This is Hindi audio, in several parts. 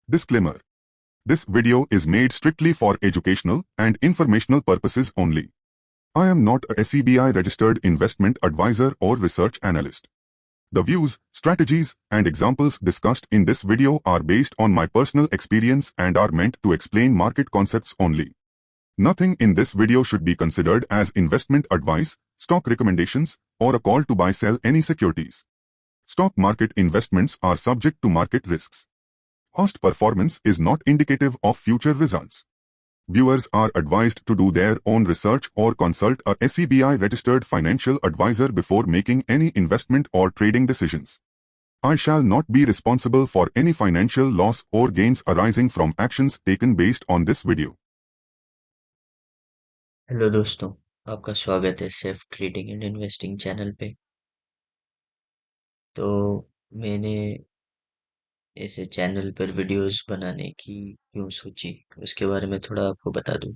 Disclaimer. This video is made strictly for educational and informational purposes only. I am not a SEBI registered investment advisor or research analyst. The views, strategies, and examples discussed in this video are based on my personal experience and are meant to explain market concepts only. Nothing in this video should be considered as investment advice, stock recommendations, or a call to buy/sell any securities. Stock market investments are subject to market risks. Past performance is not indicative of future results. Viewers are advised to do their own research or consult a SEBI registered financial advisor before making any investment or trading decisions. I shall not be responsible for any financial loss or gains arising from actions taken based on this video. Hello दोस्तों, आपका स्वागत है safe trading and investing channel पे। तो मैंने ऐसे चैनल पर वीडियोस बनाने की क्यों सोची, उसके बारे में थोड़ा आपको बता दूं।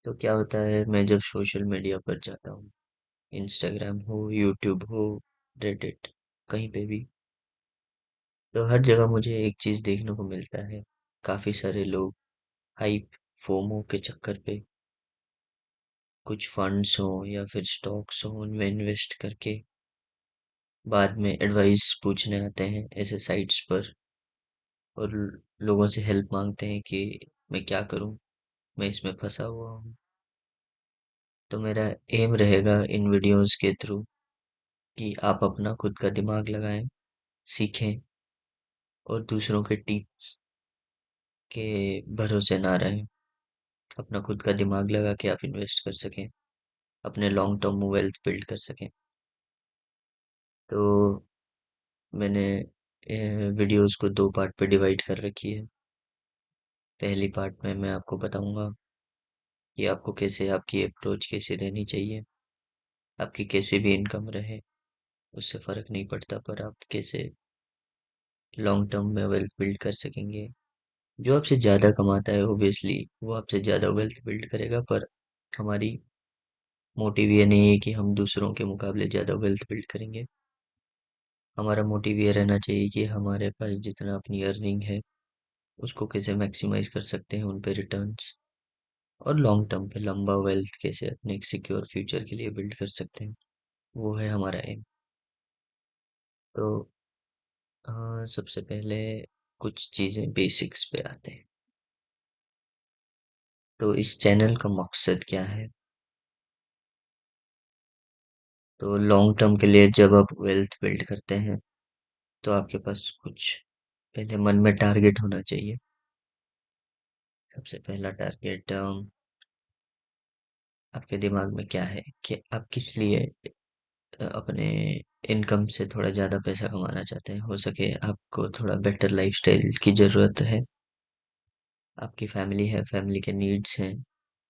तो क्या होता है, मैं जब सोशल मीडिया पर जाता हूँ, इंस्टाग्राम हो, यूट्यूब हो, रेडिट, कहीं पे भी, तो हर जगह मुझे एक चीज़ देखने को मिलता है। काफ़ी सारे लोग हाइप, फोमो के चक्कर पे कुछ फंड्स हो या फिर स्टॉक्स हो, उनमें इन्वेस्ट करके बाद में एडवाइस पूछने आते हैं ऐसे साइट्स पर और लोगों से हेल्प मांगते हैं कि मैं क्या करूं, मैं इसमें फंसा हुआ हूं। तो मेरा एम रहेगा इन वीडियोस के थ्रू कि आप अपना खुद का दिमाग लगाएं, सीखें और दूसरों के टिप्स के भरोसे ना रहें। अपना खुद का दिमाग लगा के आप इन्वेस्ट कर सकें, अपने लॉन्ग टर्म वेल्थ बिल्ड कर सकें। तो मैंने वीडियोस को दो पार्ट पे डिवाइड कर रखी है। पहली पार्ट में मैं आपको बताऊंगा कि आपको कैसे, आपकी अप्रोच कैसे रहनी चाहिए। आपकी कैसे भी इनकम रहे, उससे फ़र्क नहीं पड़ता, पर आप कैसे लॉन्ग टर्म में वेल्थ बिल्ड कर सकेंगे। जो आपसे ज़्यादा कमाता है ऑब्वियसली वो आपसे ज़्यादा वेल्थ बिल्ड करेगा, पर हमारी मोटिव ये नहीं है कि हम दूसरों के मुकाबले ज़्यादा वेल्थ बिल्ड करेंगे। हमारा मोटिव ये रहना चाहिए कि हमारे पास जितना अपनी अर्निंग है उसको कैसे मैक्सिमाइज कर सकते हैं, उन पे रिटर्न्स, और लॉन्ग टर्म पे लंबा वेल्थ कैसे अपने एक सिक्योर फ्यूचर के लिए बिल्ड कर सकते हैं। वो है हमारा एम। तो सबसे पहले कुछ चीज़ें बेसिक्स पे आते हैं। तो इस चैनल का मकसद क्या है? तो लॉन्ग टर्म के लिए जब आप वेल्थ बिल्ड करते हैं तो आपके पास कुछ पहले मन में टारगेट होना चाहिए। सबसे पहला टारगेट आपके दिमाग में क्या है कि आप किस लिए अपने इनकम से थोड़ा ज़्यादा पैसा कमाना चाहते हैं। हो सके आपको थोड़ा बेटर लाइफस्टाइल की ज़रूरत है, आपकी फैमिली है, फैमिली के नीड्स हैं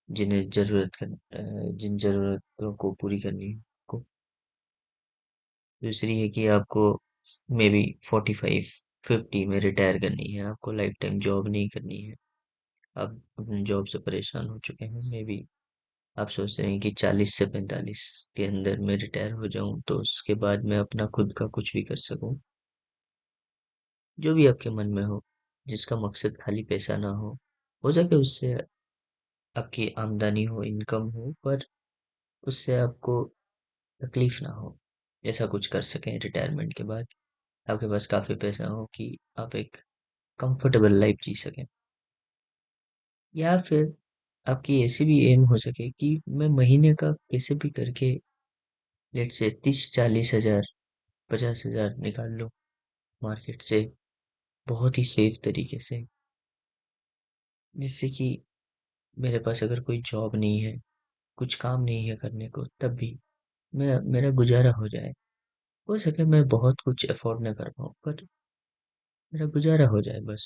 जिन्हें जिन ज़रूरतों को पूरी करनी है आपको। दूसरी है कि आपको मे बी 45-50 में रिटायर करनी है, आपको लाइफ टाइम जॉब नहीं करनी है। आप अपनी जॉब से परेशान हो चुके हैं, मे बी आप सोचते हैं कि 40 से 45 के अंदर मैं रिटायर हो जाऊं तो उसके बाद मैं अपना खुद का कुछ भी कर सकूं। जो भी आपके मन में हो, जिसका मकसद खाली पैसा ना हो सके उससे आपकी आमदनी हो, इनकम हो, पर उससे आपको तकलीफ ना हो, ऐसा कुछ कर सकें रिटायरमेंट के बाद। आपके पास काफ़ी पैसा हो कि आप एक कंफर्टेबल लाइफ जी सकें। या फिर आपकी ऐसी भी एम हो सके कि मैं महीने का कैसे भी करके लेट से 30-40 हज़ार, 50 हज़ार निकाल लो मार्केट से, बहुत ही सेफ तरीके से, जिससे कि मेरे पास अगर कोई जॉब नहीं है, कुछ काम नहीं है करने को, तब भी मैं मेरा गुजारा हो जाए। हो सके मैं बहुत कुछ अफोर्ड ना कर पाऊँ, पर मेरा गुजारा हो जाए बस।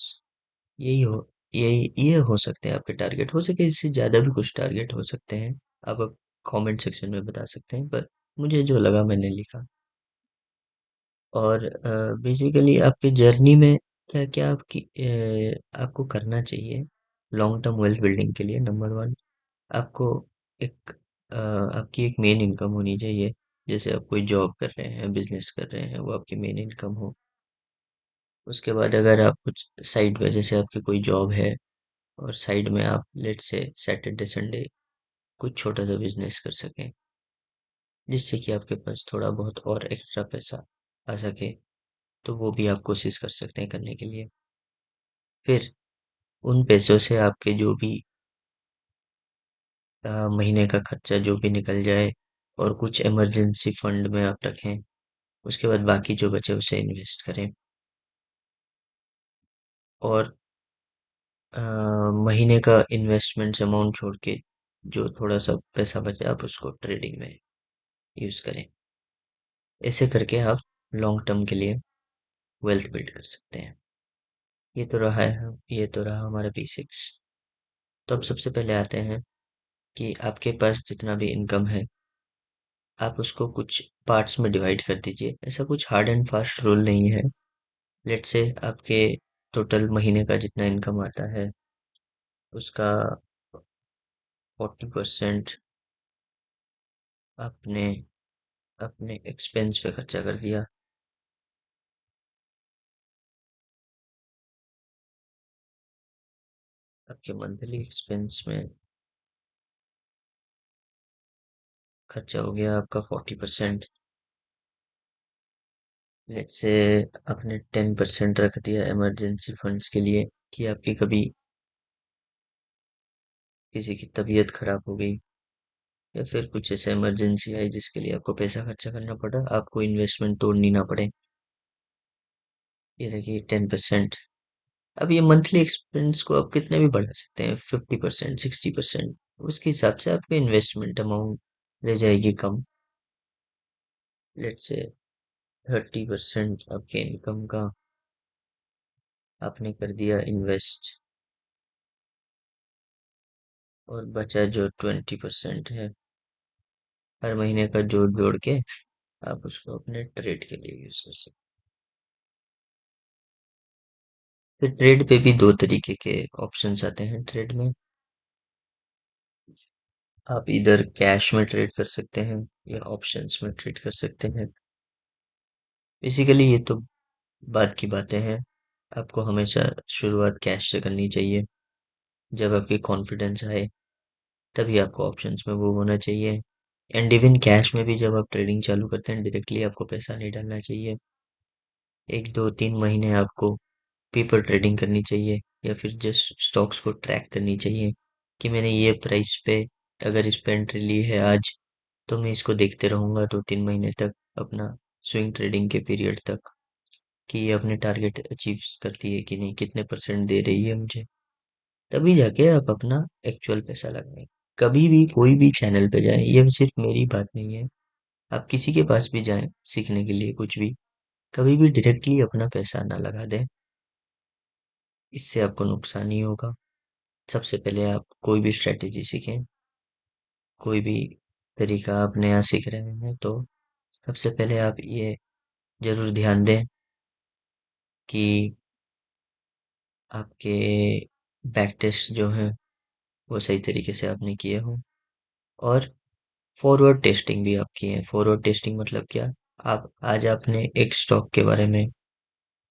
यही हो ये हो सकते हैं आपके टारगेट। हो सके इससे ज़्यादा भी कुछ टारगेट हो सकते हैं। आप कमेंट सेक्शन में बता सकते हैं, पर मुझे जो लगा मैंने लिखा। और बेसिकली आपके जर्नी में क्या क्या आपको करना चाहिए लॉन्ग टर्म वेल्थ बिल्डिंग के लिए। नंबर वन, आपको एक आपकी एक मेन इनकम होनी चाहिए। जैसे आप कोई जॉब कर रहे हैं, बिजनेस कर रहे हैं, वो आपकी मेन इनकम हो। उसके बाद अगर आप कुछ साइड में, जैसे आपकी कोई जॉब है और साइड में आप लेट से सैटरडे संडे कुछ छोटा सा बिजनेस कर सकें, जिससे कि आपके पास थोड़ा बहुत और एक्स्ट्रा पैसा आ सके, तो वो भी आप कोशिश कर सकते हैं करने के लिए। फिर उन पैसों से आपके जो भी महीने का खर्चा जो भी निकल जाए, और कुछ इमरजेंसी फंड में आप रखें। उसके बाद बाकी जो बचे उसे इन्वेस्ट करें। और अ, महीने का इन्वेस्टमेंट अमाउंट छोड़ के जो थोड़ा सा पैसा बचे आप उसको ट्रेडिंग में यूज करें। ऐसे करके आप लॉन्ग टर्म के लिए वेल्थ बिल्ड कर सकते हैं। ये तो रहा हमारा बेसिक्स। तो अब सबसे पहले आते हैं कि आपके पास जितना भी इनकम है, आप उसको कुछ पार्ट्स में डिवाइड कर दीजिए। ऐसा कुछ हार्ड एंड फास्ट रूल नहीं है। लेट से आपके टोटल महीने का जितना इनकम आता है उसका 40% आपने अपने एक्सपेंस पे खर्चा कर दिया। आपके मंथली एक्सपेंस में खर्चा हो गया आपका 40%। लेट से आपने 10% रख दिया इमरजेंसी फंड्स के लिए, कि आपकी कभी किसी की तबीयत खराब हो गई, या फिर कुछ ऐसा इमरजेंसी आई जिसके लिए आपको पैसा खर्चा करना पड़ा, आपको इन्वेस्टमेंट तोड़नी ना पड़े। ये देखिए 10%। अब ये मंथली एक्सपेंस को आप कितने भी बढ़ा सकते हैं, 50%, 60%। उसके हिसाब से आपका इन्वेस्टमेंट अमाउंट रह जाएगी कम। लेट से 30% आपके इनकम का आपने कर दिया इन्वेस्ट, और बचा जो 20% है, हर महीने का जोड़ जोड़ के आप उसको अपने ट्रेड के लिए यूज कर सकते हैं। फिर ट्रेड पे भी दो तरीके के ऑप्शंस आते हैं ट्रेड में। आप इधर कैश में ट्रेड कर सकते हैं या ऑप्शंस में ट्रेड कर सकते हैं। बेसिकली ये तो बात की बातें हैं। आपको हमेशा शुरुआत कैश से करनी चाहिए। जब आपकी कॉन्फिडेंस आए तभी आपको ऑप्शंस में वो होना चाहिए। एंड इवन कैश में भी जब आप ट्रेडिंग चालू करते हैं, डायरेक्टली आपको पैसा नहीं डालना चाहिए। 1 2 3 महीने आपको पेपर ट्रेडिंग करनी चाहिए, या फिर जस्ट स्टॉक्स को ट्रैक करनी चाहिए, कि मैंने ये प्राइस पे अगर इस पे एंट्री ली है आज, तो मैं इसको देखते रहूंगा 2 3 महीने तक, अपना स्विंग ट्रेडिंग के पीरियड तक, कि ये अपने टारगेट अचीव करती है कि नहीं, कितने परसेंट दे रही है मुझे। तभी जाके आप अपना एक्चुअल पैसा लगाएं। कभी भी कोई भी चैनल पे जाएं, ये सिर्फ मेरी बात नहीं है, आप किसी के पास भी जाएं सीखने के लिए कुछ भी, कभी भी डायरेक्टली अपना पैसा ना लगा दें। इससे आपको नुकसान ही होगा। सबसे पहले आप कोई भी स्ट्रेटेजी सीखें, कोई भी तरीका आप नया सीख रहे हैं, तो सबसे पहले आप ये जरूर ध्यान दें कि आपके बैक टेस्ट जो हैं वो सही तरीके से आपने किए हों, और फॉरवर्ड टेस्टिंग भी आप किए हैं। फॉरवर्ड टेस्टिंग मतलब क्या? आप आज आपने एक स्टॉक के बारे में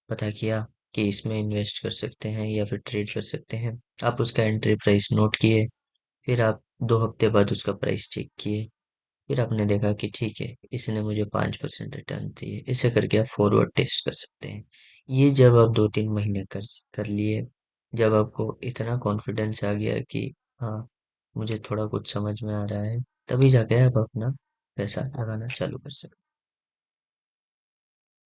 पता किया कि इसमें इन्वेस्ट कर सकते हैं या फिर ट्रेड कर सकते हैं, आप उसका एंट्री प्राइस नोट किए, फिर आप 2 हफ्ते बाद उसका प्राइस चेक किए, फिर आपने देखा कि ठीक है, इसने मुझे 5% रिटर्न दिए। इसे करके आप फॉरवर्ड टेस्ट कर सकते हैं। ये जब आप 2 3 महीने कर कर लिए, जब आपको इतना कॉन्फिडेंस आ गया कि हाँ, मुझे थोड़ा कुछ समझ में आ रहा है, तभी जाके आप अपना पैसा लगाना चालू कर सकते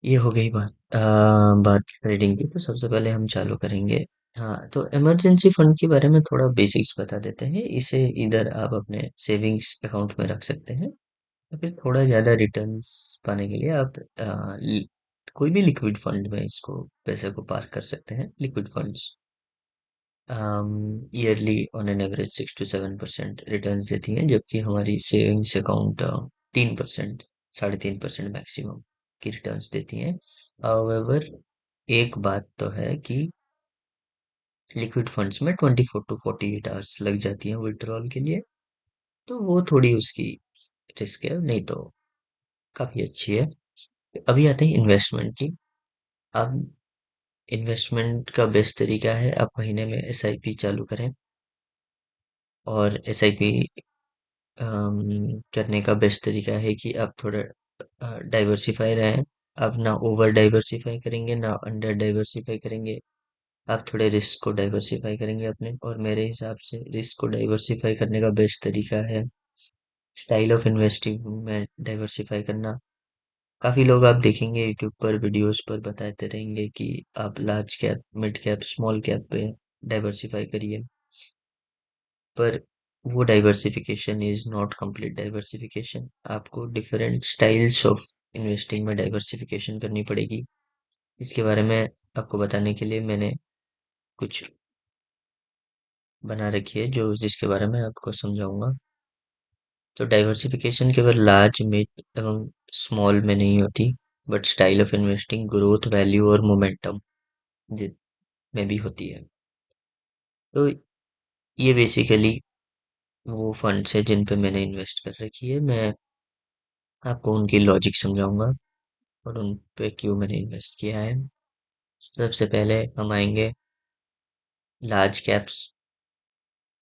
हैं। ये हो गई बात ट्रेडिंग की। तो सबसे पहले हम चालू करेंगे। हाँ, तो इमरजेंसी फंड के बारे में थोड़ा बेसिक्स बता देते हैं। इसे इधर आप अपने सेविंग्स अकाउंट में रख सकते हैं, या फिर थोड़ा ज़्यादा रिटर्न्स पाने के लिए आप कोई भी लिक्विड फंड में इसको पैसे को पार्क कर सकते हैं। Liquid funds yearly on an average 6 to 7% returns देती हैं, जबकि हमारी सेविंग्स अकाउंट 3%, 3.5% मैक्सिमम की रिटर्न्स देती हैं। हाउएवर, एक बात तो है कि लिक्विड फंड्स में 24 to 48 आवर्स लग जाती हैं विड्रॉल के लिए, तो वो थोड़ी उसकी रिस्क है, नहीं तो काफ़ी अच्छी है। अभी आते हैं इन्वेस्टमेंट की। अब इन्वेस्टमेंट का बेस्ट तरीका है आप महीने में एसआईपी चालू करें। और एसआईपी करने का बेस्ट तरीका है कि आप थोड़ा डाइवर्सिफाई रहें। आप ना ओवर डाइवर्सिफाई करेंगे ना अंडर डाइवर्सिफाई करेंगे। आप थोड़े रिस्क को डाइवर्सिफाई करेंगे अपने, और मेरे हिसाब से रिस्क को डाइवर्सिफाई करने का बेस्ट तरीका है स्टाइल ऑफ इन्वेस्टिंग में डाइवर्सिफाई करना। काफी लोग आप देखेंगे यूट्यूब पर वीडियोस पर बताते रहेंगे कि आप large cap, mid cap, small cap पे डाइवर्सिफाई करिए, पर वो diversification is not complete diversification. आपको डिफरेंट स्टाइल्स ऑफ इन्वेस्टिंग में डाइवर्सिफिकेशन करनी पड़ेगी। इसके बारे में आपको बताने के लिए मैंने कुछ बना रखी है जो जिसके बारे में आपको समझाऊंगा। तो डाइवर्सिफिकेशन केवल लार्ज, मिड एवं स्मॉल में नहीं होती, but style of investing growth, value और मोमेंटम में भी होती है। तो ये बेसिकली वो फंड्स है जिन पे मैंने इन्वेस्ट कर रखी है। मैं आपको उनकी लॉजिक समझाऊंगा और उन पे क्यों मैंने इन्वेस्ट किया है। सबसे पहले हम आएंगे लार्ज कैप्स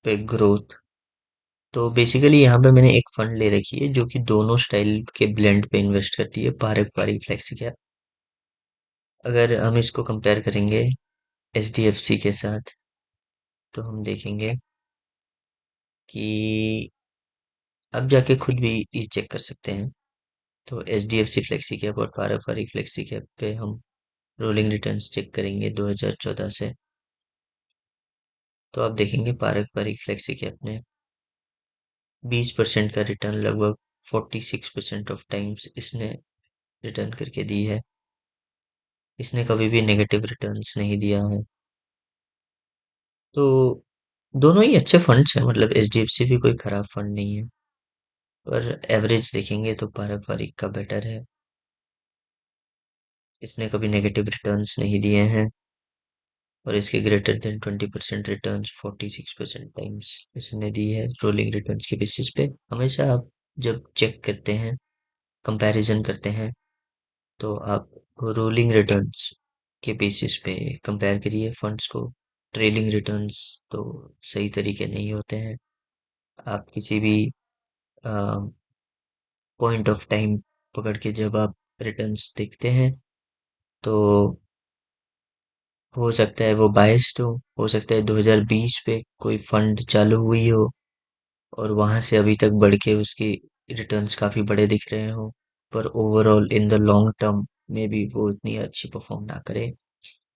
पे, ग्रोथ। तो बेसिकली यहाँ पे मैंने एक फंड ले रखी है जो कि दोनों स्टाइल के ब्लेंड पे इन्वेस्ट करती है, पारंपरिक फ्लेक्सी कैप। अगर हम इसको कंपेयर करेंगे एचडीएफसी के साथ, तो हम देखेंगे कि अब जाके खुद भी ये चेक कर सकते हैं। तो एचडीएफसी फ्लेक्सी कैप और पारंपरिक फ्लेक्सी कैप पे हम रोलिंग रिटर्न्स चेक करेंगे 2014 से। तो आप देखेंगे पारंपरिक फ्लेक्सी कैप ने 20% का रिटर्न लगभग 46% ऑफ टाइम्स इसने रिटर्न करके दी है। इसने कभी भी नेगेटिव रिटर्न्स नहीं दिया है। तो दोनों ही अच्छे फंड्स हैं, मतलब एचडीएफसी भी कोई खराब फंड नहीं है, पर एवरेज देखेंगे तो पारंपरिक का बेटर है। इसने कभी नेगेटिव रिटर्न्स नहीं दिए हैं, और इसके ग्रेटर देन 20% रिटर्न्स 46% टाइम्स इसने दी है रोलिंग रिटर्न्स के बेसिस पे। हमेशा आप जब चेक करते हैं, कंपैरिजन करते हैं, तो आप रोलिंग रिटर्न्स के बेसिस पे कंपेयर करिए फंड्स को। ट्रेलिंग रिटर्न्स तो सही तरीके नहीं होते हैं। आप किसी भी पॉइंट ऑफ टाइम पकड़ के जब आप रिटर्न्स देखते हैं, तो हो सकता है वो बायस्ड हो सकता है 2020 पे कोई फंड चालू हुई हो और वहां से अभी तक बढ़ के उसकी रिटर्न्स काफी बड़े दिख रहे हो, पर overall in the long term में भी वो इतनी अच्छी परफॉर्म ना करे।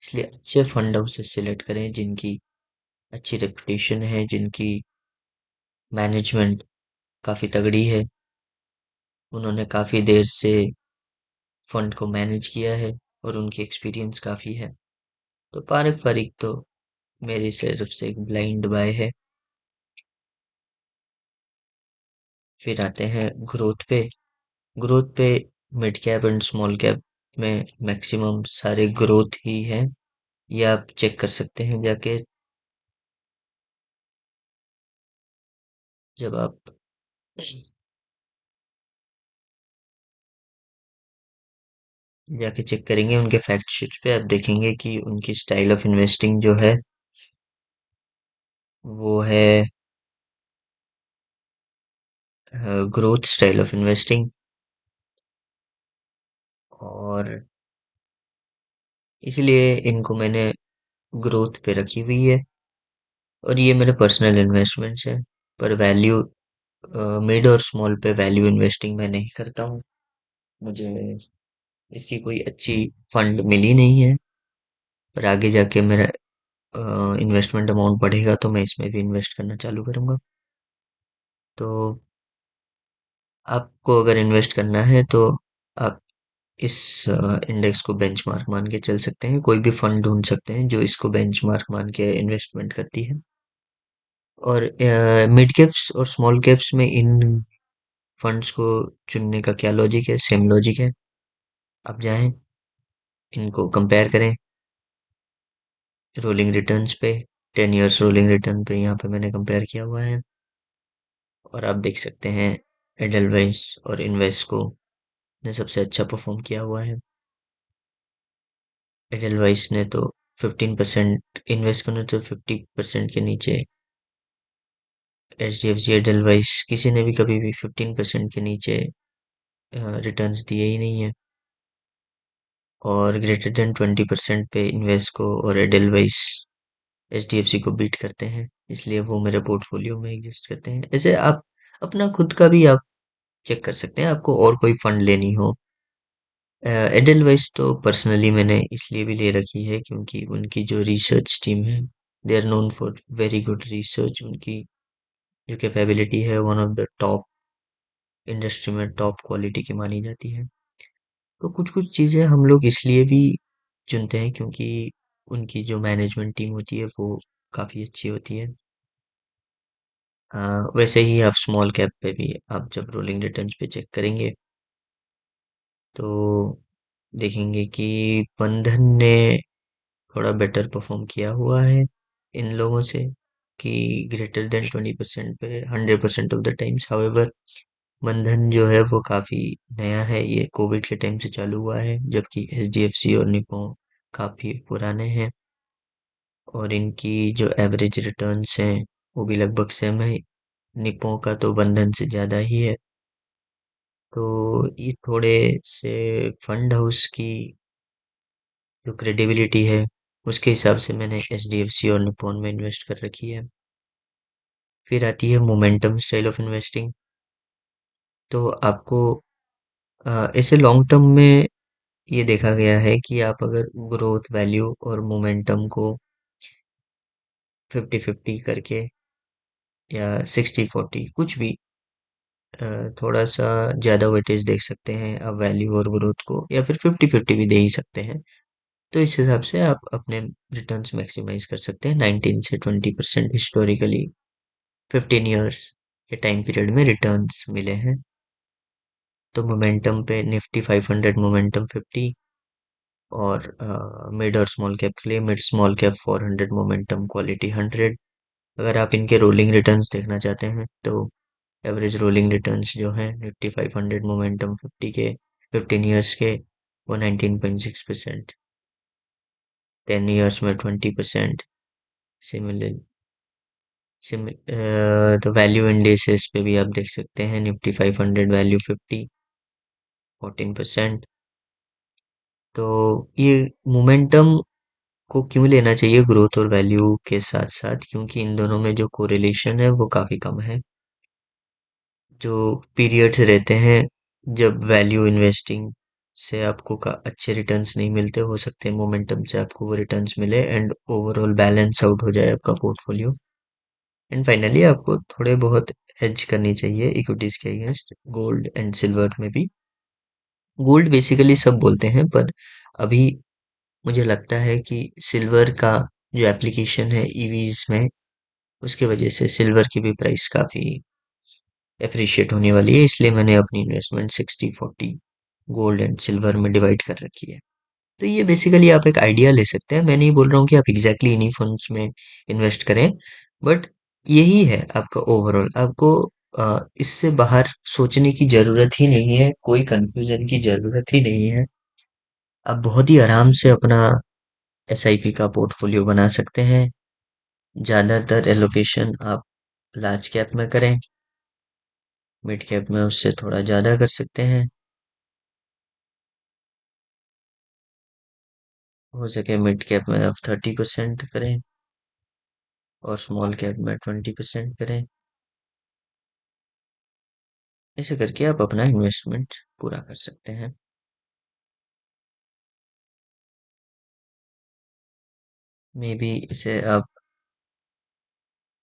इसलिए अच्छे फंड हाउसेस सिलेक्ट करें जिनकी अच्छी रेपुटेशन है, जिनकी मैनेजमेंट काफी तगड़ी है, उन्होंने काफी देर से फंड को मैनेज किया है और उनकी एक्सपीरियंस काफी है। तो पारंपरिक तो मेरी तरफ से एक ब्लाइंड बाय है। फिर आते हैं ग्रोथ पे। ग्रोथ पे mid cap and small cap में मैक्सिमम सारे ग्रोथ ही हैं। ये आप चेक कर सकते हैं जाके, जब आप जाके चेक करेंगे उनके फैक्ट शीट पे, आप देखेंगे कि उनकी स्टाइल ऑफ इन्वेस्टिंग जो है वो है ग्रोथ स्टाइल ऑफ इन्वेस्टिंग। और इसलिए इनको मैंने ग्रोथ पे रखी हुई है, और ये मेरे पर्सनल इन्वेस्टमेंट्स है। पर वैल्यू, मिड और स्मॉल पे वैल्यू इन्वेस्टिंग मैं नहीं करता हूँ। मुझे इसकी कोई अच्छी फंड मिली नहीं है, पर आगे जाके मेरा इन्वेस्टमेंट अमाउंट बढ़ेगा तो मैं इसमें भी इन्वेस्ट करना चालू करूंगा। तो आपको अगर इन्वेस्ट करना है तो आप इस इंडेक्स को बेंचमार्क मान के चल सकते हैं। कोई भी फंड ढूंढ सकते हैं जो इसको बेंचमार्क मान के इन्वेस्टमेंट करती है। और मिड कैप्स और स्मॉल कैप्स में इन फंड्स को चुनने का क्या लॉजिक है? सेम लॉजिक है। आप जाएं, इनको कंपेयर करें रोलिंग रिटर्न्स पे, 10 इयर्स रोलिंग रिटर्न पे यहाँ पे मैंने कंपेयर किया हुआ है। और आप देख सकते हैं एडलवाइस और इन्वेस्ट को ने सबसे अच्छा परफॉर्म किया हुआ है। एडलवाइस ने तो 15% इन्वेस्ट करूँ तो 50% के नीचे HDFC एडलवाइस किसी ने भी कभी भी 15% के नीचे रिटर्न्स दिए ही नहीं है, और ग्रेटर देन 20% पे इन्वेस्ट को और एडलवाइस HDFC को बीट करते हैं, इसलिए वो मेरे पोर्टफोलियो में एग्जिस्ट करते हैं। ऐसे आप अपना खुद का भी आप चेक कर सकते हैं, आपको और कोई फंड लेनी हो। एडलवाइस तो पर्सनली मैंने इसलिए भी ले रखी है क्योंकि उनकी जो रिसर्च टीम है, they are known for very good research. उनकी जो कैपेबिलिटी है one of the top, industry में टॉप क्वालिटी की मानी जाती है। तो कुछ कुछ चीज़ें हम लोग इसलिए भी चुनते हैं क्योंकि उनकी जो मैनेजमेंट टीम होती है वो काफ़ी अच्छी होती है। अ, वैसे ही आप स्मॉल कैप पे भी आप जब रोलिंग रिटर्न्स पे चेक करेंगे तो देखेंगे कि बंधन ने थोड़ा बेटर परफॉर्म किया हुआ है इन लोगों से, कि ग्रेटर देन 20% पे 100% ऑफ द टाइम्स। हाउएवर बंधन जो है वो काफ़ी नया है, ये कोविड के टाइम से चालू हुआ है, जबकि HDFC और निप्पो काफ़ी पुराने हैं, और इनकी जो एवरेज रिटर्न्स हैं वो भी लगभग सेम है। निप्पो का तो बंधन से ज़्यादा ही है। तो ये थोड़े से फंड हाउस की जो क्रेडिबिलिटी है उसके हिसाब से मैंने HDFC और निप्पॉन में इन्वेस्ट कर रखी है। फिर आती है मोमेंटम स्टाइल ऑफ इन्वेस्टिंग। तो आपको ऐसे लॉन्ग टर्म में ये देखा गया है कि आप अगर ग्रोथ वैल्यू और मोमेंटम को 50-50 करके या 60-40 कुछ भी, थोड़ा सा ज़्यादा वेटेज देख सकते हैं आप वैल्यू और ग्रोथ को, या फिर 50-50 भी दे ही सकते हैं। तो इस हिसाब से आप अपने रिटर्न्स मैक्सिमाइज कर सकते हैं। 19 से 20% हिस्टोरिकली 15 इयर्स के टाइम पीरियड में रिटर्न्स मिले हैं। तो मोमेंटम पे निफ्टी 500 मोमेंटम 50, और मिड और स्मॉल कैप के लिए mid small cap 400 momentum quality 100। अगर आप इनके रोलिंग रिटर्न्स देखना चाहते हैं तो एवरेज रोलिंग रिटर्न्स जो हैं निफ्टी 500 मोमेंटम 50 के 15 इयर्स के, वो 19.6%, 10 इयर्स में 20%। सिमिलर तो वैल्यू इंडेसेस पे भी आप देख सकते हैं, निफ्टी 500 वैल्यू 50 14%। तो ये मोमेंटम को क्यों लेना चाहिए ग्रोथ और वैल्यू के साथ साथ, क्योंकि इन दोनों में जो कोरिलेशन है वो काफ़ी कम है। जो पीरियड्स रहते हैं जब वैल्यू इन्वेस्टिंग से आपको का अच्छे रिटर्न्स नहीं मिलते, हो सकते हैं मोमेंटम से आपको वो रिटर्न्स मिले एंड ओवरऑल बैलेंस आउट हो जाए आपका पोर्टफोलियो। एंड फाइनली आपको थोड़े बहुत हेज करनी चाहिए इक्विटीज के अगेंस्ट गोल्ड एंड सिल्वर में भी। गोल्ड बेसिकली सब बोलते हैं, पर अभी मुझे लगता है कि सिल्वर का जो एप्लीकेशन है ईवीज में, उसकी वजह से सिल्वर की भी प्राइस काफ़ी अप्रिशिएट होने वाली है, इसलिए मैंने अपनी इन्वेस्टमेंट 60-40 गोल्ड एंड सिल्वर में डिवाइड कर रखी है। तो ये बेसिकली आप एक आइडिया ले सकते हैं, मैं नहीं बोल रहा हूँ कि आप एग्जैक्टली इन्हीं फंड्स में इन्वेस्ट करें, बट यही है आपका ओवरऑल। आपको इससे बाहर सोचने की जरूरत ही नहीं है, कोई कंफ्यूजन की जरूरत ही नहीं है। आप बहुत ही आराम से अपना SIP का पोर्टफोलियो बना सकते हैं। ज़्यादातर एलोकेशन आप लार्ज कैप में करें, मिड कैप में उससे थोड़ा ज़्यादा कर सकते हैं। हो सके मिड कैप में आप 30% करें और स्मॉल कैप में 20% करें। ऐसे करके आप अपना इन्वेस्टमेंट पूरा कर सकते हैं। मे बी इसे आप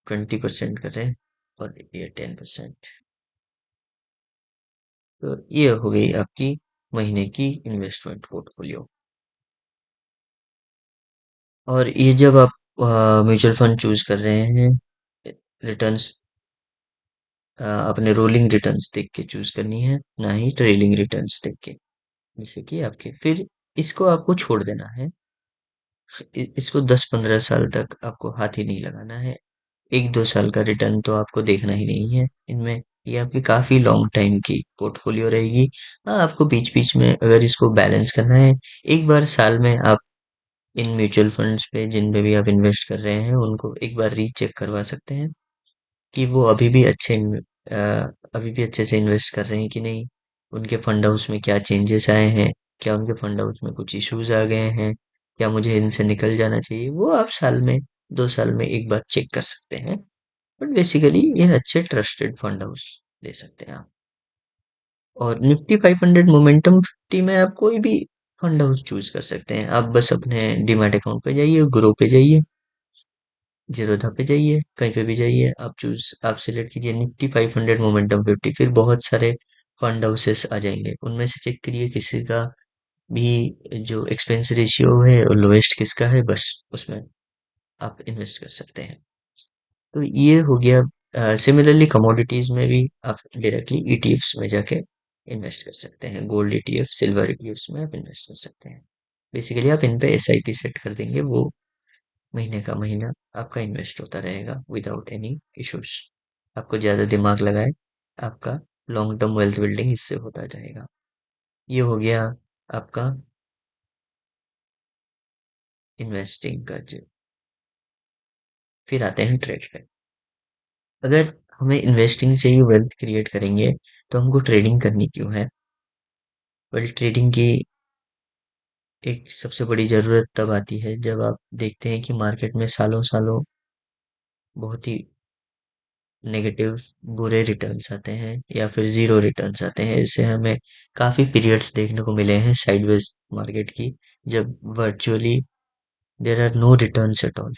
20% करें और ये 10%। तो ये हो गई आपकी महीने की इन्वेस्टमेंट पोर्टफोलियो। और ये जब आप म्यूचुअल फंड चूज कर रहे हैं, रिटर्न्स अपने रोलिंग रिटर्न्स देख के चूज करनी है, ना ही ट्रेलिंग रिटर्न्स देख के। जैसे कि आपके फिर इसको आपको छोड़ देना है। इसको 10-15 साल तक आपको हाथ ही नहीं लगाना है। 1-2 साल का रिटर्न तो आपको देखना ही नहीं है इनमें। ये आपकी काफी लॉन्ग टाइम की पोर्टफोलियो रहेगी। हाँ, आपको बीच बीच में अगर इसको बैलेंस करना है, एक बार साल में आप इन म्यूचुअल फंड्स पे जिन पे भी आप इन्वेस्ट कर रहे हैं उनको एक बार रीचेक करवा सकते हैं कि वो अभी भी अच्छे से इन्वेस्ट कर रहे हैं कि नहीं। उनके फंड हाउस में क्या चेंजेस आए हैं, क्या उनके फंड हाउस में कुछ इश्यूज आ गए हैं, क्या मुझे इनसे निकल जाना चाहिए, वो आप साल में 2 साल में एक बार चेक कर सकते हैं। बट बेसिकली ये अच्छे ट्रस्टेड फंड हाउस ले सकते हैं आप। और निफ्टी 500 मोमेंटम 50 में आप कोई भी फंड हाउस चूज कर सकते हैं। आप बस अपने डीमैट अकाउंट पे जाइए, ग्रो पे जाइए, जीरोधा पे जाइए, कहीं पे भी जाइए, आप सिलेक्ट कीजिए निफ्टी 500 मोमेंटम 50। फिर बहुत सारे फंड हाउसेस आ जाएंगे, उनमें से चेक करिए किसी का भी जो एक्सपेंस रेशियो है और लोएस्ट किसका है, बस उसमें आप इन्वेस्ट कर सकते हैं। तो ये हो गया। सिमिलरली कमोडिटीज में भी आप डायरेक्टली ईटीएफ्स में जाके इन्वेस्ट कर सकते हैं। गोल्ड ईटीएफ, सिल्वर ईटीएफ्स में आप इन्वेस्ट कर सकते हैं। बेसिकली आप इन पे एसआईपी सेट कर देंगे, वो महीने का महीना आपका इन्वेस्ट होता रहेगा विदाउट एनी इश्यूज। आपको ज्यादा दिमाग लगाए, आपका लॉन्ग टर्म वेल्थ बिल्डिंग इससे होता जाएगा। ये हो गया आपका इन्वेस्टिंग का जो। फिर आते हैं ट्रेड पे। अगर हमें इन्वेस्टिंग से ही वेल्थ क्रिएट करेंगे तो हमको ट्रेडिंग करनी क्यों है? वेल, ट्रेडिंग की एक सबसे बड़ी जरूरत तब आती है जब आप देखते हैं कि मार्केट में सालों सालों बहुत ही नेगेटिव, बुरे रिटर्न्स आते हैं या फिर जीरो रिटर्न्स आते हैं। इससे हमें काफी पीरियड्स देखने को मिले हैं साइडवेज मार्केट की, जब virtually there are no returns at all.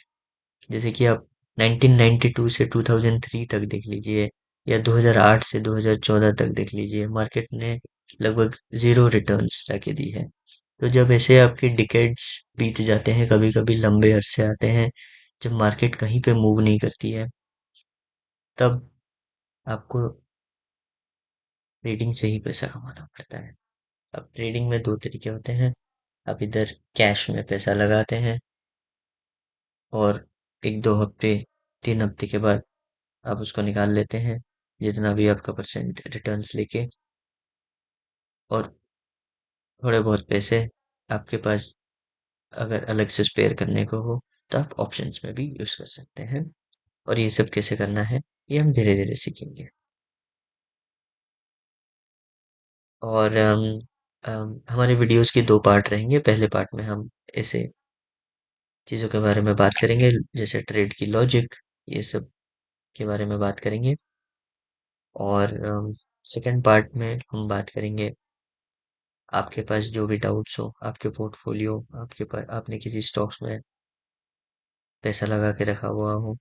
जैसे कि आप 1992 से 2003 तक देख लीजिए, या 2008 से 2014 तक देख लीजिए, मार्केट ने लगभग जीरो रिटर्न्स लाके दी है। तो जब ऐसे आपके डिकेड्स बीत जाते हैं, कभी कभी लंबे अरसे आते हैं जब मार्केट कहीं पे मूव नहीं करती है, तब आपको ट्रेडिंग से ही पैसा कमाना पड़ता है। अब ट्रेडिंग में दो तरीके होते हैं। आप इधर कैश में पैसा लगाते हैं और एक दो हफ्ते, 3 हफ्ते के बाद आप उसको निकाल लेते हैं, जितना भी आपका परसेंट रिटर्न्स लेके। और थोड़े बहुत पैसे आपके पास अगर अलग से स्पेयर करने को हो तो आप ऑप्शंस में भी यूज कर सकते हैं। और ये सब कैसे करना है, ये हम धीरे धीरे सीखेंगे। और हमारे वीडियोस के 2 पार्ट रहेंगे। पहले पार्ट में हम ऐसे चीज़ों के बारे में बात करेंगे, जैसे ट्रेड की लॉजिक, ये सब के बारे में बात करेंगे। और सेकंड पार्ट में हम बात करेंगे, आपके पास जो भी डाउट्स हो, आपके पोर्टफोलियो, आपके पास आपने किसी स्टॉक्स में पैसा लगा के रखा हुआ हो,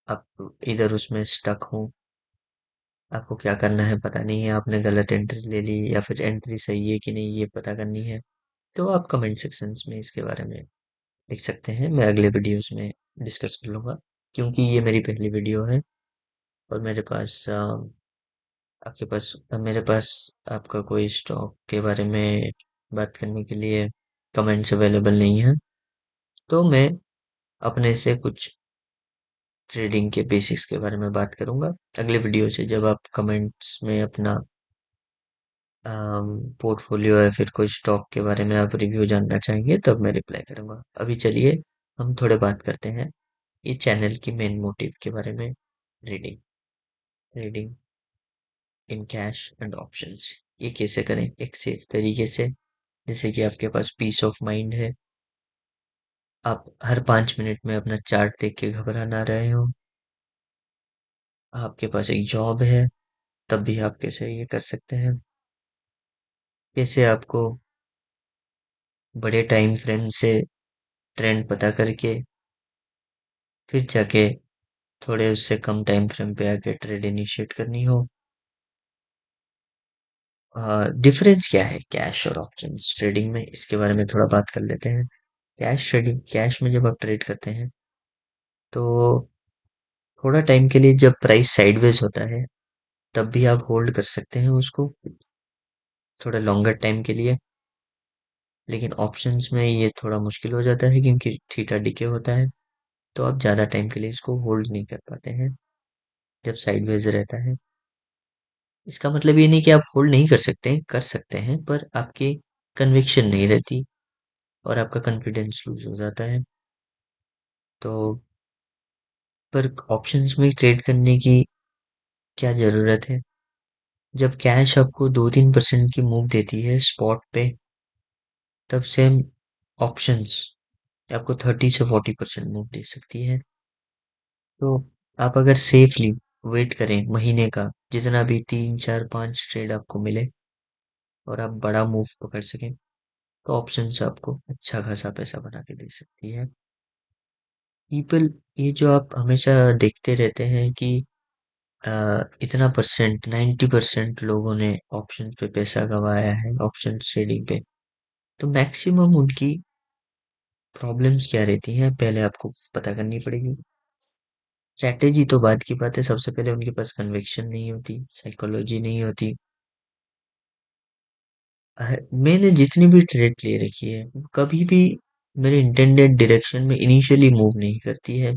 आप इधर उसमें स्टक हो, आपको क्या करना है पता नहीं है, आपने गलत एंट्री ले ली या फिर एंट्री सही है कि नहीं ये पता करनी है, तो आप कमेंट सेक्शंस में इसके बारे में लिख सकते हैं। मैं अगले वीडियोस में डिस्कस कर लूँगा, क्योंकि ये मेरी पहली वीडियो है और मेरे पास आपका कोई स्टॉक के बारे में बात करने के लिए कमेंट्स अवेलेबल नहीं है। तो मैं अपने से कुछ ट्रेडिंग के बेसिक्स के बारे में बात करूंगा अगले वीडियो से। जब आप कमेंट्स में अपना पोर्टफोलियो या फिर कोई स्टॉक के बारे में आप रिव्यू जानना चाहेंगे तब मैं रिप्लाई करूंगा। अभी चलिए हम थोड़े बात करते हैं ये चैनल की मेन मोटिव के बारे में। Reading reading in cash and options, ये कैसे करें एक सेफ तरीके से, जैसे कि आपके पास पीस ऑफ माइंड है, आप हर 5 मिनट में अपना चार्ट देख के घबरा ना रहे हो, आपके पास एक जॉब है, तब भी आप कैसे ये कर सकते हैं, कैसे आपको बड़े टाइम फ्रेम से ट्रेंड पता करके फिर जाके थोड़े उससे कम टाइम फ्रेम पे आके ट्रेड इनिशिएट करनी हो। डिफरेंस क्या है कैश और ऑप्शंस ट्रेडिंग में, इसके बारे में थोड़ा बात कर लेते हैं। कैश में जब आप ट्रेड करते हैं तो थोड़ा टाइम के लिए, जब प्राइस साइडवेज होता है तब भी आप होल्ड कर सकते हैं उसको थोड़ा लॉन्गर टाइम के लिए। लेकिन ऑप्शंस में ये थोड़ा मुश्किल हो जाता है क्योंकि थीटा डिके होता है, तो आप ज़्यादा टाइम के लिए इसको होल्ड नहीं कर पाते हैं जब साइडवेज रहता है। इसका मतलब ये नहीं कि आप होल्ड नहीं कर सकते हैं, कर सकते हैं, पर आपकी कन्विक्शन नहीं रहती और आपका कॉन्फिडेंस लूज हो जाता है। तो पर ऑप्शंस में ट्रेड करने की क्या जरूरत है? जब कैश आपको 2-3% की मूव देती है स्पॉट पे, तब सेम ऑप्शंस आपको 30 से 40% मूव दे सकती है। तो आप अगर सेफली वेट करें महीने का, जितना भी 3 4 5 ट्रेड आपको मिले और आप बड़ा मूव पकड़ सकें, तो ऑप्शंस आपको अच्छा खासा पैसा बना के दे सकती है। पीपल, ये जो आप हमेशा देखते रहते हैं कि इतना परसेंट 90% लोगों ने ऑप्शंस पे पैसा गंवाया है, ऑप्शन ट्रेडिंग पे। तो मैक्सिमम उनकी प्रॉब्लम्स क्या रहती हैं, पहले आपको पता करनी पड़ेगी। स्ट्रैटेजी तो बात की बात है, सबसे पहले उनके पास कन्विक्शन नहीं होती, साइकोलॉजी नहीं होती। मैंने जितनी भी ट्रेड ले रखी है, वो कभी भी मेरे इंटेंडेड डायरेक्शन में इनिशियली मूव नहीं करती है।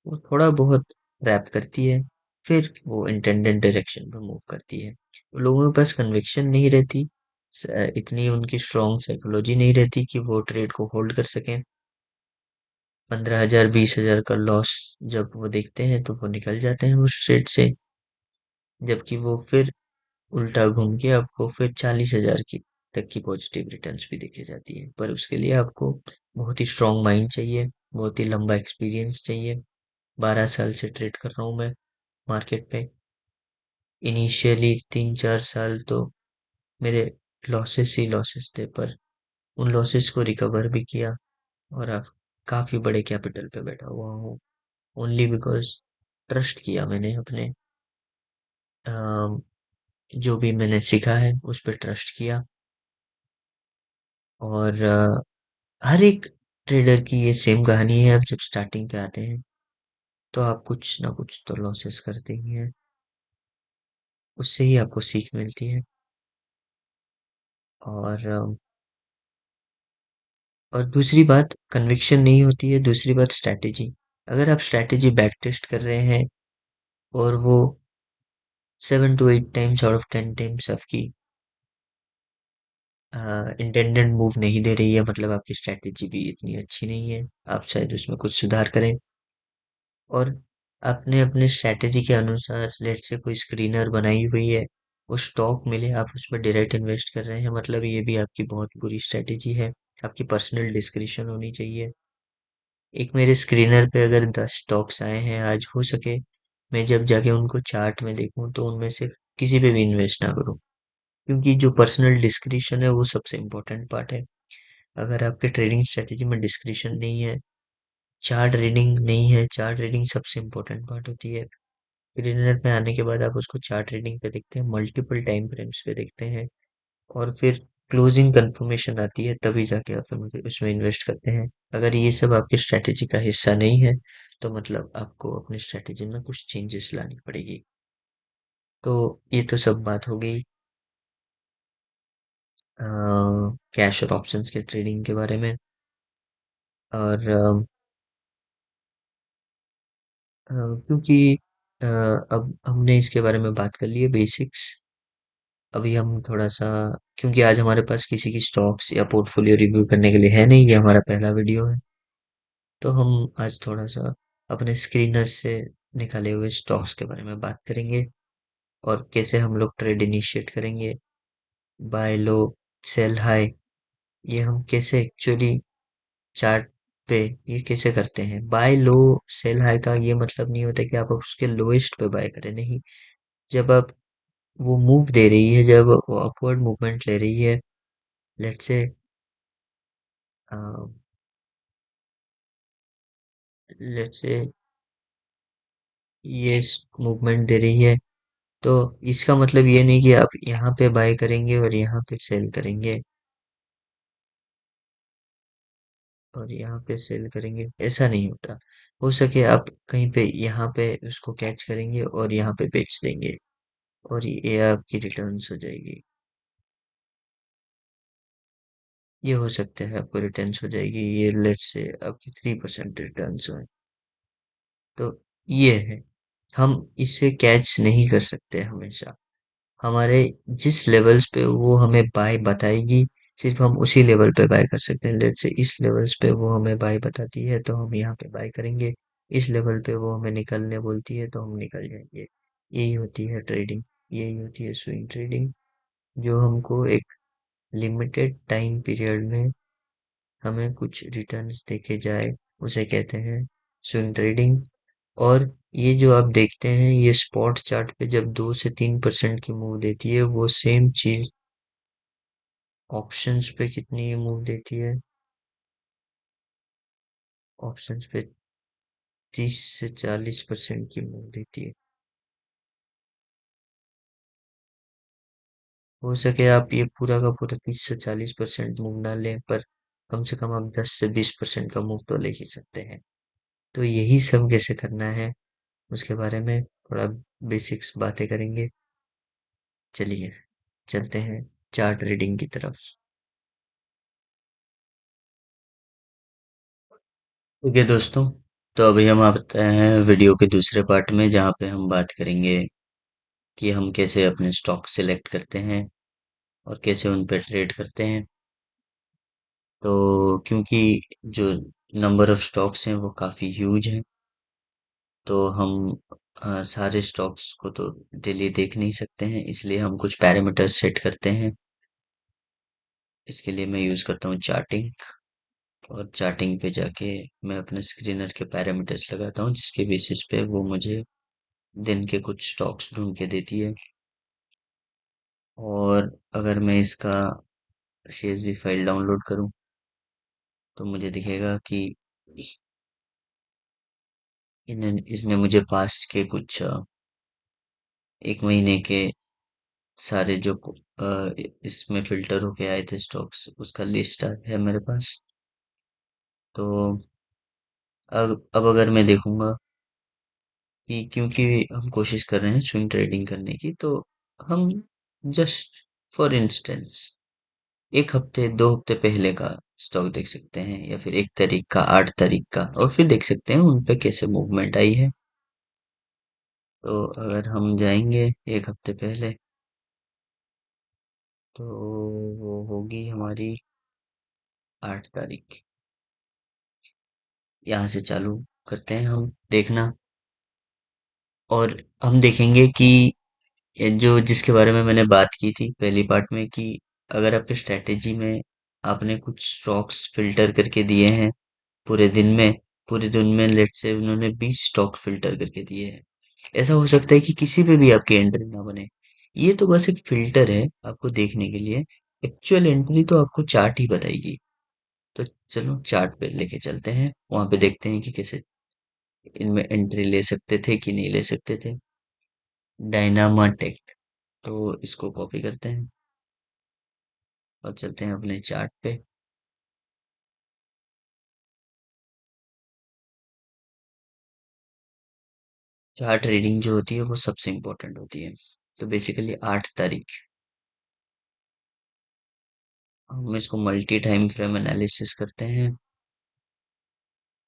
वो थोड़ा बहुत रैप करती है, फिर वो इंटेंडेड डायरेक्शन में मूव करती है। लोगों के पास कन्विक्शन नहीं रहती, इतनी उनकी स्ट्रॉन्ग साइकोलॉजी नहीं रहती कि वो ट्रेड को होल्ड कर सकें। 15,000 20,000 का लॉस जब वो देखते हैं तो वो निकल जाते हैं उस ट्रेड से, जबकि वो फिर उल्टा घूम के आपको फिर 40,000 की तक की पॉजिटिव रिटर्न्स भी दिखे जाती है। पर उसके लिए आपको बहुत ही स्ट्रांग माइंड चाहिए, बहुत ही लंबा एक्सपीरियंस चाहिए। 12 साल से ट्रेड कर रहा हूँ मैं मार्केट पे। इनिशियली 3 4 साल तो मेरे लॉसेस ही लॉसेस थे, पर उन लॉसेस को रिकवर भी किया और अब काफी बड़े कैपिटल पे बैठा हुआ हूँ। ओनली बिकॉज ट्रस्ट किया मैंने अपने, अम, जो भी मैंने सीखा है उस पर ट्रस्ट किया। और हर एक ट्रेडर की ये सेम कहानी है, आप जब स्टार्टिंग पे आते हैं तो आप कुछ ना कुछ तो लॉसेस करते ही हैं, उससे ही आपको सीख मिलती है। और और दूसरी बात कन्विक्शन नहीं होती है, दूसरी बात स्ट्रैटेजी। अगर आप स्ट्रैटेजी बैक टेस्ट कर रहे हैं और वो 7 to 8 times out of 10 times आपकी इंटेंडेड मूव नहीं दे रही है, मतलब आपकी स्ट्रैटेजी भी इतनी अच्छी नहीं है, आप शायद उसमें कुछ सुधार करें। और आपने अपने स्ट्रैटेजी के अनुसार लेट से कोई स्क्रीनर बनाई हुई है, वो स्टॉक मिले आप उसमें डायरेक्ट इन्वेस्ट कर रहे हैं, मतलब ये भी आपकी बहुत बुरी स्ट्रैटेजी है। आपकी पर्सनल डिस्क्रिप्शन होनी चाहिए। एक मेरे स्क्रीनर पे अगर 10 स्टॉक्स आए हैं आज, हो सके मैं जब जाके उनको चार्ट में देखूं तो उनमें से किसी पे भी इन्वेस्ट ना करूं, क्योंकि जो पर्सनल डिस्क्रिप्शन है वो सबसे इम्पोर्टेंट पार्ट है। अगर आपके ट्रेडिंग स्ट्रेटेजी में डिस्क्रिप्शन नहीं है, चार्ट रीडिंग नहीं है, चार्ट रीडिंग सबसे इम्पोर्टेंट पार्ट होती है। स्क्रीनर पे आने के बाद आप उसको चार्ट रीडिंग पे देखते हैं, मल्टीपल टाइम फ्रेम्स पे देखते हैं, और फिर क्लोजिंग कंफर्मेशन आती है, तभी जाके आप फिर उसमें इन्वेस्ट करते हैं। अगर ये सब आपकी स्ट्रैटेजी का हिस्सा नहीं है, तो मतलब आपको अपनी स्ट्रैटेजी में कुछ चेंजेस लानी पड़ेगी। तो ये तो सब बात हो गई कैश और ऑप्शंस के ट्रेडिंग के बारे में। और क्योंकि अब हमने इसके बारे में बात कर ली है बेसिक्स, अभी हम थोड़ा सा, क्योंकि आज हमारे पास किसी की स्टॉक्स या पोर्टफोलियो रिव्यू करने के लिए है नहीं, ये हमारा पहला वीडियो है, तो हम आज थोड़ा सा अपने स्क्रीनर से निकाले हुए स्टॉक्स के बारे में बात करेंगे, और कैसे हम लोग ट्रेड इनिशिएट करेंगे, बाय लो, सेल हाई, ये हम कैसे एक्चुअली चार्ट पे ये कैसे करते हैं। बाय लो सेल हाई का ये मतलब नहीं होता कि आप उसके लोएस्ट पे बाय करें, नहीं। जब आप वो मूव दे रही है, जब वो अपवर्ड मूवमेंट ले रही है, लेट्स से लेट्स से ये मूवमेंट दे रही है, तो इसका मतलब ये नहीं कि आप यहाँ पे बाय करेंगे और यहाँ पे सेल करेंगे और यहाँ पे सेल करेंगे, ऐसा नहीं होता। हो सके आप कहीं पे यहाँ पे उसको कैच करेंगे और यहाँ पे बेच देंगे, और ये आपकी रिटर्न्स हो जाएगी। ये हो सकता है आपको रिटर्न्स हो जाएगी, ये लेट्स से आपकी 3% रिटर्न्स हो। तो ये है, हम इसे कैच नहीं कर सकते हमेशा। हमारे जिस लेवल्स पे वो हमें बाय बताएगी, सिर्फ हम उसी लेवल पे बाय कर सकते हैं। लेट्स से इस लेवल्स पे वो हमें बाय बताती है तो हम यहाँ पे बाय करेंगे, इस लेवल पे वो हमें निकलने बोलती है तो हम निकल जाएंगे। यही होती है ट्रेडिंग, यही होती है स्विंग ट्रेडिंग, जो हमको एक लिमिटेड टाइम पीरियड में हमें कुछ रिटर्न्स देखे जाए, उसे कहते हैं स्विंग ट्रेडिंग। और ये जो आप देखते हैं, ये स्पॉट चार्ट पे जब 2 से 3% की मूव देती है, वो सेम चीज ऑप्शंस पे कितनी मूव देती है? ऑप्शंस पे 30 से 40% की मूव देती है। हो सके आप ये पूरा का पूरा 30 से 40% मूव ना लें, पर कम से कम आप 10 से 20% का मूव तो ले ही सकते हैं। तो यही सब कैसे करना है, उसके बारे में थोड़ा बेसिक्स बातें करेंगे। चलिए चलते हैं चार्ट रीडिंग की तरफ। ठीक है दोस्तों, तो अभी हम आते हैं वीडियो के दूसरे पार्ट में, जहाँ पे हम बात करेंगे कि हम कैसे अपने स्टॉक सिलेक्ट करते हैं और कैसे उन पे ट्रेड करते हैं। तो क्योंकि जो नंबर ऑफ स्टॉक्स हैं वो काफ़ी ह्यूज हैं, तो हम सारे स्टॉक्स को तो डेली देख नहीं सकते हैं, इसलिए हम कुछ पैरामीटर्स सेट करते हैं। इसके लिए मैं यूज़ करता हूँ चार्टिंग, और चार्टिंग पे जाके मैं अपने स्क्रीनर के पैरामीटर्स लगाता हूँ, जिसके बेसिस पे वो मुझे दिन के कुछ स्टॉक्स ढूंढ के देती है। और अगर मैं इसका CSV फाइल डाउनलोड करूँ तो मुझे दिखेगा कि इसने मुझे पास्ट के कुछ 1 महीने के सारे जो इसमें फिल्टर होके आए थे स्टॉक्स, उसका लिस्ट है मेरे पास। तो अब अगर मैं देखूंगा कि क्योंकि हम कोशिश कर रहे हैं स्विंग ट्रेडिंग करने की, तो हम जस्ट फॉर इंस्टेंस 1 हफ्ते 2 हफ्ते पहले का स्टॉक देख सकते हैं, या फिर 1 तारीख का 8 तारीख का, और फिर देख सकते हैं उन पे कैसे मूवमेंट आई है। तो अगर हम जाएंगे 1 हफ्ते पहले, तो वो होगी हमारी 8 तारीख। यहाँ से चालू करते हैं हम देखना, और हम देखेंगे कि ये जो जिसके बारे में मैंने बात की थी पहली पार्ट में, कि अगर आपके स्ट्रेटेजी में आपने कुछ स्टॉक्स फिल्टर करके दिए हैं पूरे दिन में, पूरे दिन में लेट से उन्होंने 20 स्टॉक फिल्टर करके दिए हैं, ऐसा हो सकता है कि किसी पे भी आपकी एंट्री ना बने। ये तो बस एक फिल्टर है आपको देखने के लिए, एक्चुअल एंट्री तो आपको चार्ट ही बताएगी। तो चलो चार्ट पे लेके चलते हैं, वहां पे देखते हैं कि कैसे इनमें एंट्री ले सकते थे कि नहीं ले सकते थे। डायनामाटेक, तो इसको कॉपी करते हैं और चलते हैं अपने चार्ट पे। चार्ट रीडिंग जो होती है वो सबसे इम्पोर्टेंट होती है। तो बेसिकली 8 तारीख, हम इसको मल्टी टाइम फ्रेम एनालिसिस करते हैं।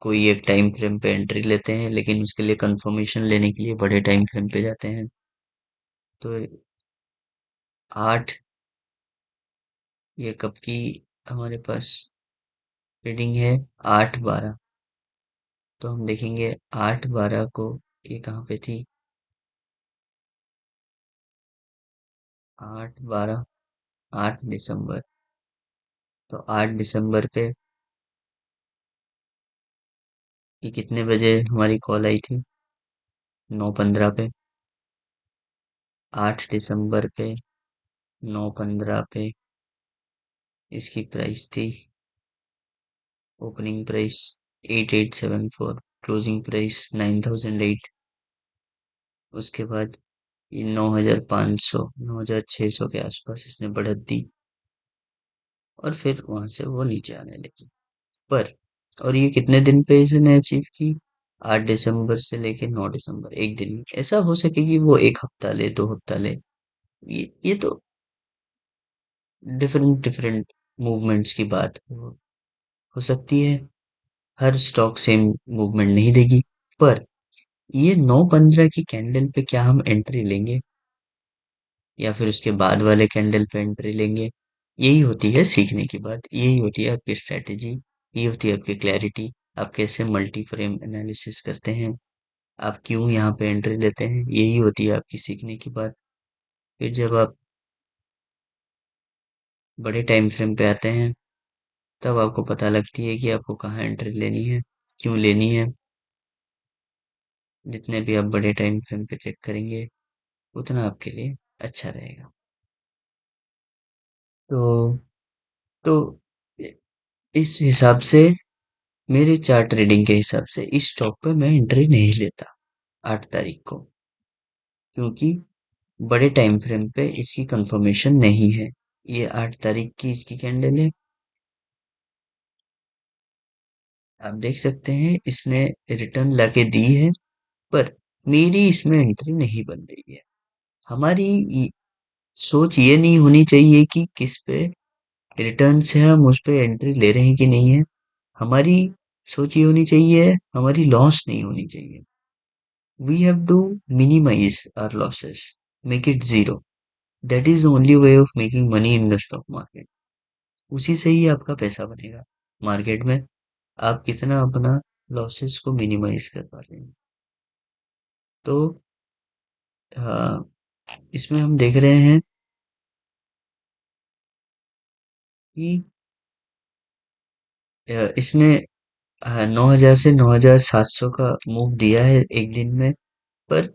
कोई एक टाइम फ्रेम पे एंट्री लेते हैं, लेकिन उसके लिए कंफर्मेशन लेने के लिए बड़े टाइम फ्रेम पे जाते हैं। तो 8, ये कब की हमारे पास रीडिंग है? 8/12। तो हम देखेंगे 8/12 को ये कहाँ पे थी? 8/12, 8 दिसंबर। तो 8 दिसंबर पे ये कितने बजे हमारी कॉल आई थी? 9:15 पे। 8 दिसंबर पे 9:15 पे इसकी प्राइस थी, ओपनिंग प्राइस 8874, क्लोजिंग प्राइस 9008। उसके बाद ये 9500 9600 के आसपास इसने बढ़त दी, और फिर वहां से वो नीचे आने लगी। पर और ये कितने दिन पे इसने अचीव की? 8 दिसंबर से लेके 9 दिसंबर, एक दिन में। ऐसा हो सके कि वो 1 हफ्ता ले, 2 हफ्ता ले, ये तो डिफरेंट डिफरेंट मूवमेंट्स की बात हो सकती है। हर स्टॉक सेम मूवमेंट नहीं देगी। पर ये 9:15 की कैंडल पे क्या हम एंट्री लेंगे, या फिर उसके बाद वाले कैंडल पे एंट्री लेंगे? यही होती है सीखने की बात, यही होती है आपकी स्ट्रेटेजी, यही होती है आपकी क्लैरिटी। आप कैसे मल्टी फ्रेम एनालिसिस करते हैं, आप क्यों यहाँ पे एंट्री लेते हैं, यही होती है आपकी सीखने की बात। फिर जब आप बड़े टाइम फ्रेम पे आते हैं, तब आपको पता लगती है कि आपको कहाँ एंट्री लेनी है, क्यों लेनी है। जितने भी आप बड़े टाइम फ्रेम पे चेक करेंगे, उतना आपके लिए अच्छा रहेगा। तो तो इस हिसाब से, मेरे चार्ट रीडिंग के हिसाब से इस स्टॉक पे मैं एंट्री नहीं लेता 8 तारीख को, क्योंकि बड़े टाइम फ्रेम पे इसकी कंफर्मेशन नहीं है। ये 8 तारीख की इसकी कैंडल है, आप देख सकते हैं इसने रिटर्न लाके दी है, पर मेरी इसमें एंट्री नहीं बन रही है। हमारी सोच ये नहीं होनी चाहिए कि किस पे रिटर्न से हम उस पे एंट्री ले रहे हैं कि नहीं है। हमारी सोच ये होनी चाहिए, हमारी लॉस नहीं होनी चाहिए। We have to minimize our losses, make it zero. That is the only way of making money in the stock market. उसी से ही आपका पैसा बनेगा मार्केट में। आप कितना अपना लॉसेस को मिनिमाइज कर पाते हैं। तो हाँ, इसमें हम देख रहे हैं कि इसने 9,000 से 9,700 का मूव दिया है एक दिन में, पर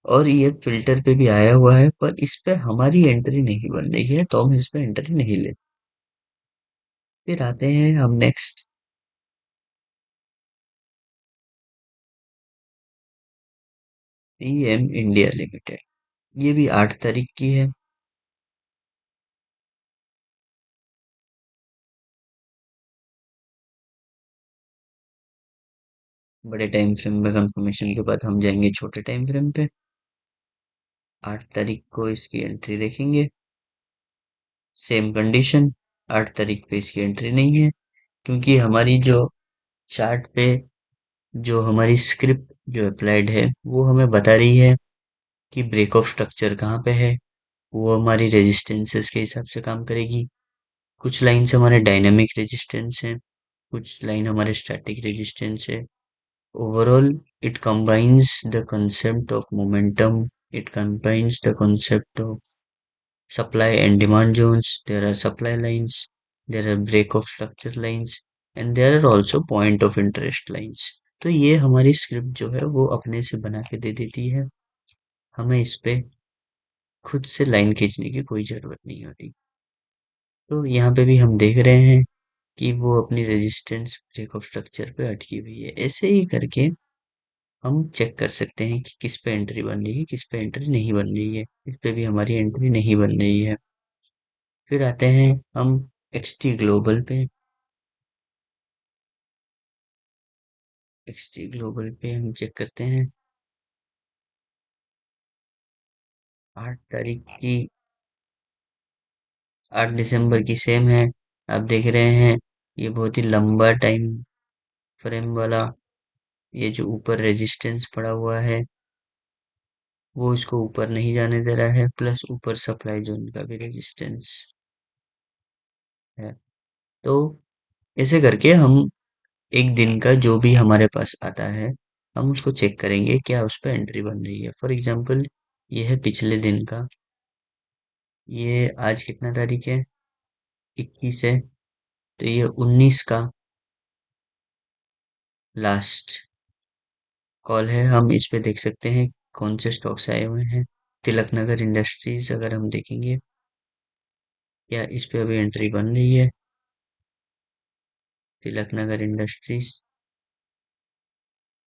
और ये फिल्टर पे भी आया हुआ है, पर इस पे हमारी एंट्री नहीं बन रही है, तो हम इस पे एंट्री नहीं लेते। फिर आते हैं हम नेक्स्ट, पीएम इंडिया लिमिटेड। ये भी 8 तारीख की है। बड़े टाइम फ्रेम में कंफर्मेशन के बाद हम जाएंगे छोटे टाइम फ्रेम पे। 8 तारीख को इसकी एंट्री देखेंगे, सेम कंडीशन। 8 तारीख पे इसकी एंट्री नहीं है, क्योंकि हमारी जो चार्ट पे जो हमारी स्क्रिप्ट जो अप्लाइड है, वो हमें बता रही है कि ब्रेक ऑफ स्ट्रक्चर कहाँ पे है। वो हमारी रेजिस्टेंसेस के हिसाब से काम करेगी। कुछ लाइन्स हमारे डायनामिक रेजिस्टेंस हैं, कुछ लाइन हमारे स्टैटिक रेजिस्टेंस है। Overall, it combines the concept of momentum, it combines the concept of supply and demand zones. There are supply lines, there are break of structure lines, and there are also point of interest lines. तो ये हमारी स्क्रिप्ट जो है वो अपने से बना के दे देती है, हमें इस पे खुद से लाइन खींचने की कोई ज़रूरत नहीं होती। तो यहाँ पे भी हम देख रहे हैं कि वो अपनी रेजिस्टेंस ब्रेक ऑफ स्ट्रक्चर पे अटकी हुई है। ऐसे ही करके हम चेक कर सकते हैं कि किस पे एंट्री बन रही है, किस पे एंट्री नहीं बन रही है। इस पे भी हमारी एंट्री नहीं बन रही है। फिर आते हैं हम एक्सटी ग्लोबल पे। एक्सटी ग्लोबल पे हम चेक करते हैं 8 तारीख की, 8 दिसंबर की सेम है। आप देख रहे हैं ये बहुत ही लंबा टाइम फ्रेम वाला, ये जो ऊपर रेजिस्टेंस पड़ा हुआ है, वो इसको ऊपर नहीं जाने दे रहा है, प्लस ऊपर सप्लाई जोन का भी रेजिस्टेंस है। तो ऐसे करके हम एक दिन का जो भी हमारे पास आता है, हम उसको चेक करेंगे क्या उस पर एंट्री बन रही है। फॉर एग्जांपल, ये है पिछले दिन का, ये आज कितना तारीख है, 21 है, तो ये 19 का लास्ट कॉल है। हम इस पे देख सकते हैं कौन से स्टॉक्स आए हुए हैं। तिलक नगर इंडस्ट्रीज अगर हम देखेंगे, क्या इस पे अभी एंट्री बन रही है। तिलक नगर इंडस्ट्रीज,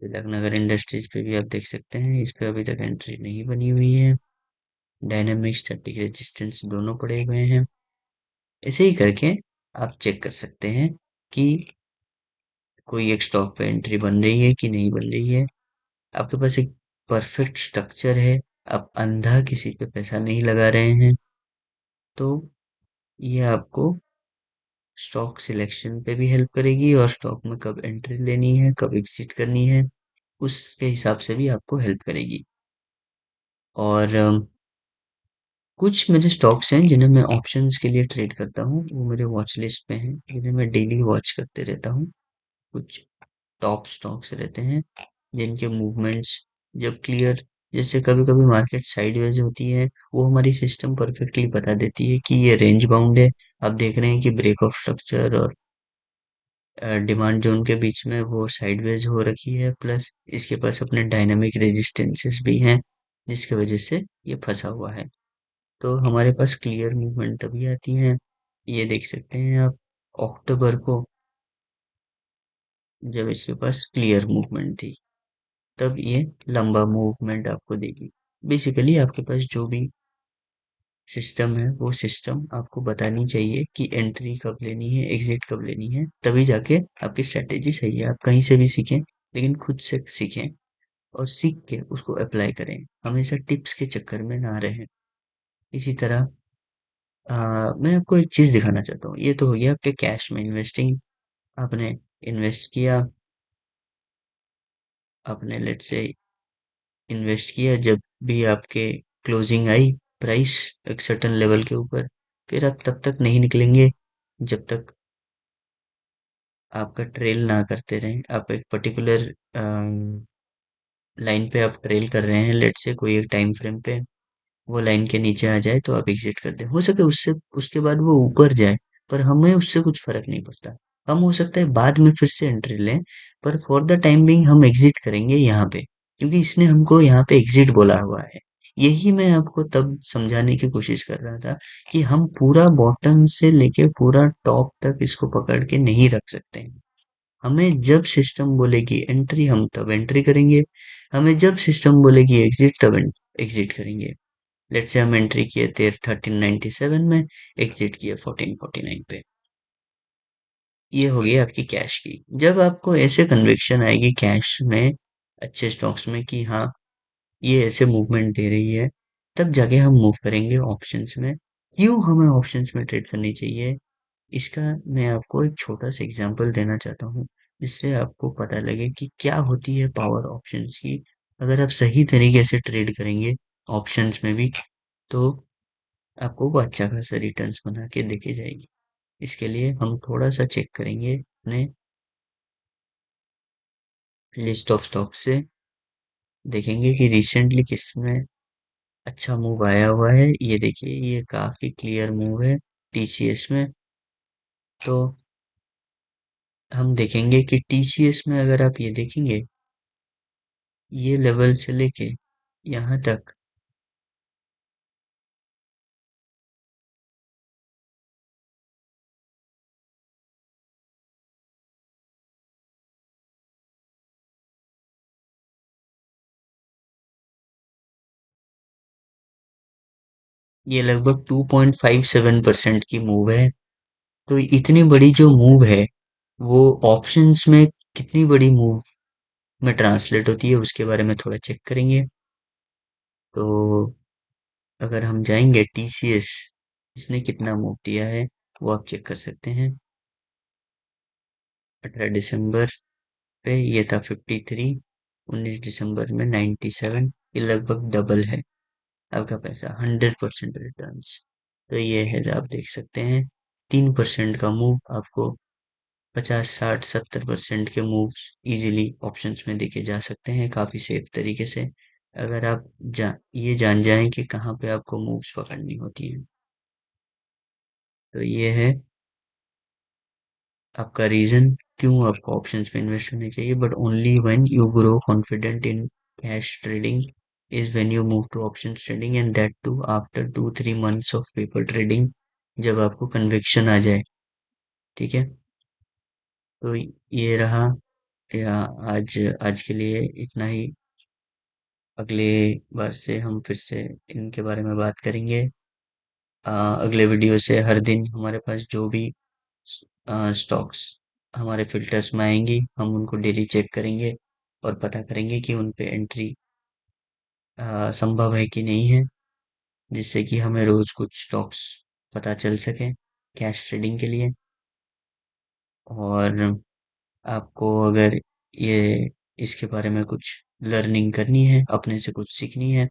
तिलक नगर इंडस्ट्रीज पे भी आप देख सकते हैं, इस पे अभी तक एंट्री नहीं बनी हुई है। डायनामिक स्टैटिक रेजिस्टेंस दोनों पड़े हुए हैं। ऐसे ही करके आप चेक कर सकते हैं कि कोई एक स्टॉक पे एंट्री बन रही है कि नहीं बन रही है। आपके पास एक परफेक्ट स्ट्रक्चर है, आप अंधा किसी पे पैसा नहीं लगा रहे हैं, तो ये आपको स्टॉक सिलेक्शन पे भी हेल्प करेगी, और स्टॉक में कब एंट्री लेनी है, कब एग्जिट करनी है, उसके हिसाब से भी आपको हेल्प करेगी। और कुछ मेरे स्टॉक्स हैं जिन्हें मैं ऑप्शंस के लिए ट्रेड करता हूँ, वो मेरे वॉच लिस्ट पे हैं, जिन्हें मैं डेली वॉच करते रहता हूँ। कुछ टॉप स्टॉक्स रहते हैं जिनके मूवमेंट्स जब क्लियर, जैसे कभी कभी मार्केट साइडवेज होती है, वो हमारी सिस्टम परफेक्टली बता देती है कि ये रेंज बाउंड है। आप देख रहे हैं कि ब्रेक ऑफ स्ट्रक्चर और डिमांड जोन के बीच में वो साइडवेज हो रखी है, प्लस इसके पास अपने डायनामिक रेजिस्टेंसेस भी हैं, जिसकी वजह से ये फंसा हुआ है। तो हमारे पास क्लियर मूवमेंट तभी आती है, ये देख सकते हैं आप, अक्टूबर को, जब इसके पास क्लियर मूवमेंट थी, तब ये लंबा मूवमेंट आपको देगी। बेसिकली आपके पास जो भी सिस्टम है, वो सिस्टम आपको बतानी चाहिए कि एंट्री कब लेनी है, एग्जिट कब लेनी है, तभी जाके आपकी स्ट्रेटेजी सही है। आप कहीं से भी सीखें, लेकिन खुद से सीखें और सीख के उसको अप्लाई करें, हमेशा टिप्स के चक्कर में ना रहें। इसी तरह मैं आपको एक चीज दिखाना चाहता हूँ। ये तो हो गया आपके कैश में इन्वेस्टिंग। आपने इन्वेस्ट किया, आपने लेट से इन्वेस्ट किया, जब भी आपके क्लोजिंग आई प्राइस एक सर्टेन लेवल के ऊपर, फिर आप तब तक नहीं निकलेंगे जब तक आपका ट्रेल ना करते रहें। आप एक पर्टिकुलर लाइन पे आप ट्रेल कर रहे हैं, लेट से कोई एक टाइम फ्रेम पे, वो लाइन के नीचे आ जाए तो आप एग्जिट कर दें। हो सके उससे उसके बाद वो ऊपर जाए, पर हमें उससे कुछ फर्क नहीं पड़ता। हम हो सकता है बाद में फिर से एंट्री लें, पर फॉर द टाइम बिंग हम एग्जिट करेंगे यहाँ पे, क्योंकि इसने हमको यहाँ पे एग्जिट बोला हुआ है। यही मैं आपको तब समझाने की कोशिश कर रहा था कि हम पूरा बॉटम से लेके पूरा टॉप तक इसको पकड़ के नहीं रख सकते हैं। हमें जब सिस्टम बोलेगी एंट्री, हम तब एंट्री करेंगे। हमें जब सिस्टम बोलेगी एग्जिट, तब एग्जिट करेंगे। लेट्स से हम एंट्री किए थे 1397 में, एग्जिट किए 1449 पे। ये हो गई आपकी कैश की। जब आपको ऐसे कन्विक्शन आएगी कैश में, अच्छे स्टॉक्स में, कि हाँ ये ऐसे मूवमेंट दे रही है, तब जाके हम मूव करेंगे ऑप्शंस में। क्यों हमें ऑप्शंस में ट्रेड करनी चाहिए, इसका मैं आपको एक छोटा सा एग्जांपल देना चाहता हूँ, जिससे आपको पता लगे कि क्या होती है पावर ऑप्शंस की। अगर आप सही तरीके से ट्रेड करेंगे ऑप्शंस में भी, तो आपको वो अच्छा खासा रिटर्न्स बना के देके जाएगी। इसके लिए हम थोड़ा सा चेक करेंगे अपने लिस्ट ऑफ स्टॉक से, देखेंगे कि रिसेंटली किसमें अच्छा मूव आया हुआ है। ये देखिए, ये काफी क्लियर मूव है टीसीएस में। तो हम देखेंगे कि टीसीएस में अगर आप ये देखेंगे, ये लेवल से लेके यहाँ तक, ये लगभग 2.57% की मूव है। तो इतनी बड़ी जो मूव है, वो ऑप्शंस में कितनी बड़ी मूव में ट्रांसलेट होती है, उसके बारे में थोड़ा चेक करेंगे। तो अगर हम जाएंगे टीसीएस, इसने कितना मूव दिया है, वो आप चेक कर सकते हैं। 18 दिसंबर पे ये था 53, 19 दिसंबर में 97। ये लगभग डबल है आपका पैसा, 100% रिटर्न। तो ये है, जो आप देख सकते हैं, 3% का मूव आपको 50, 60, 70% के मूव्स इजीली ऑप्शंस में देखे जा सकते हैं, काफी सेफ तरीके से, अगर आप ये जान जाएं कि कहाँ पे आपको मूव्स पकड़नी होती हैं। तो ये है आपका रीजन क्यों आपको ऑप्शंस में इन्वेस्ट करनी चाहिए। But only when you grow confident in cash trading is when you move to options trading, and that too after 2-3 months of paper trading, जब आपको कन्विक्शन आ जाए। ठीक है, तो ये रहा, या आज आज के लिए इतना ही। अगले बार से हम फिर से इनके बारे में बात करेंगे। अगले वीडियो से हर दिन हमारे पास जो भी स्टॉक्स हमारे फिल्टर्स में आएंगी, हम उनको डेली चेक करेंगे और पता करेंगे कि उन पे एंट्री संभव है कि नहीं है, जिससे कि हमें रोज कुछ स्टॉक्स पता चल सके कैश ट्रेडिंग के लिए। और आपको अगर ये इसके बारे में कुछ लर्निंग करनी है, अपने से कुछ सीखनी है,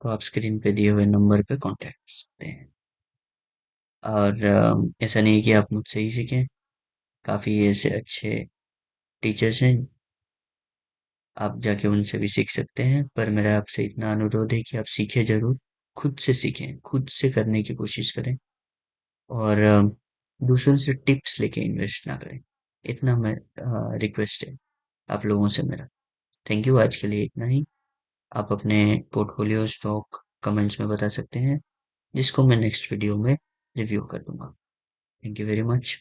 तो आप स्क्रीन पे दिए हुए नंबर पे कांटेक्ट कर सकते हैं। और ऐसा नहीं है कि आप मुझसे ही सीखें, काफ़ी ऐसे अच्छे टीचर्स हैं, आप जाके उनसे भी सीख सकते हैं। पर मेरा आपसे इतना अनुरोध है कि आप सीखें ज़रूर, खुद से सीखें, खुद से करने की कोशिश करें और दूसरों से टिप्स लेके इन्वेस्ट ना करें। इतना मैं रिक्वेस्ट है आप लोगों से मेरा। थैंक यू, आज के लिए इतना ही। आप अपने पोर्टफोलियो स्टॉक कमेंट्स में बता सकते हैं, जिसको मैं नेक्स्ट वीडियो में रिव्यू कर दूंगा। Thank you very much.